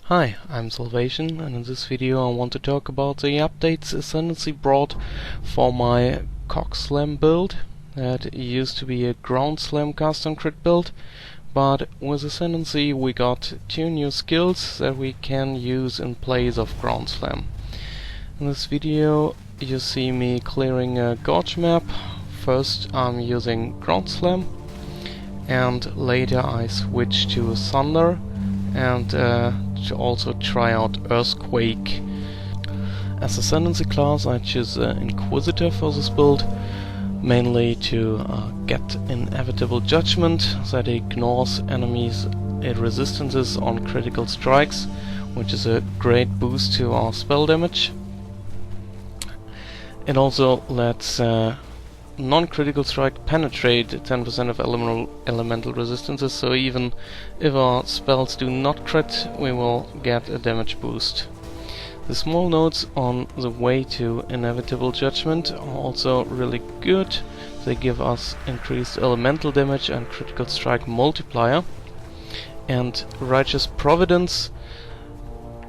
Hi, I'm Salvation, and in this video I want to talk about the updates Ascendancy brought for my CoC Slam build. That used to be a ground slam custom crit build, but with Ascendancy we got two new skills that we can use in place of ground slam. In this video you see me clearing a gorge map. First I'm using ground slam, and later I switch to Sunder and to also try out Earthquake. As Ascendancy class I choose Inquisitor for this build, mainly to get Inevitable Judgment that ignores enemies' resistances on critical strikes, which is a great boost to our spell damage. It also lets non-critical strike penetrate 10% of elemental resistances, so even if our spells do not crit, we will get a damage boost. The small notes on the way to Inevitable Judgment are also really good. They give us increased elemental damage and critical strike multiplier. And Righteous Providence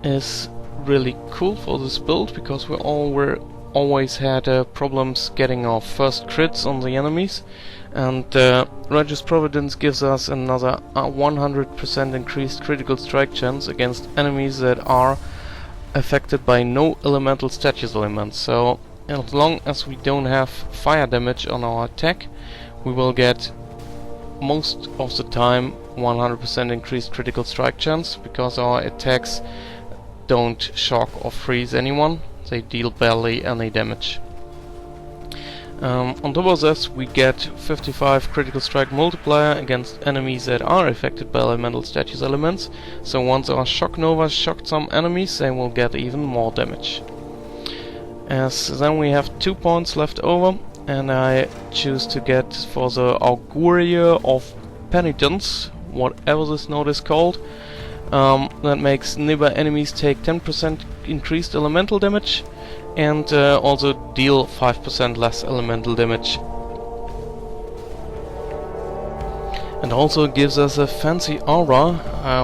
is really cool for this build, because we always had problems getting our first crits on the enemies, and Righteous Providence gives us another 100% increased critical strike chance against enemies that are affected by no elemental status elements. So as long as we don't have fire damage on our attack, we will get most of the time 100% increased critical strike chance, because our attacks don't shock or freeze anyone. They deal barely any damage. On top of this we get 55 critical strike multiplier against enemies that are affected by elemental status elements, so once our shock novas shock some enemies, they will get even more damage. As then we have 2 points left over, and I choose to get for the Augury of Penitence, whatever this node is called. That makes nearby enemies take 10% increased elemental damage, and also deal 5% less elemental damage. And also gives us a fancy aura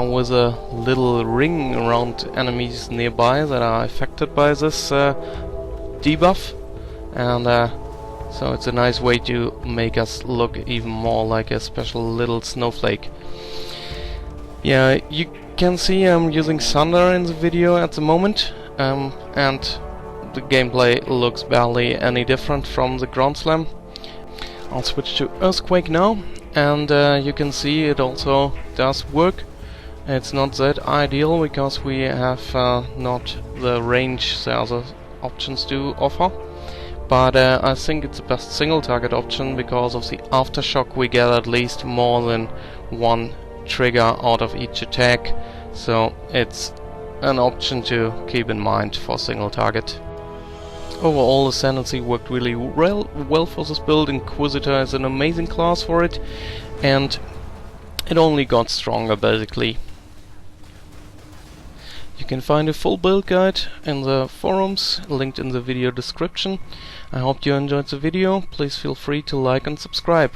with a little ring around enemies nearby that are affected by this debuff, and so it's a nice way to make us look even more like a special little snowflake. Yeah, you can see I'm using Sunder in the video at the moment, and the gameplay looks barely any different from the ground slam. I'll switch to Earthquake now, and you can see it also does work. It's not that ideal because we have not the range the other options do offer, but I think it's the best single target option because of the aftershock. We get at least more than one trigger out of each attack, so it's an option to keep in mind for single target. Overall, Ascendancy worked really well for this build. Inquisitor is an amazing class for it, and it only got stronger basically. You can find a full build guide in the forums, linked in the video description. I hope you enjoyed the video. Please feel free to like and subscribe.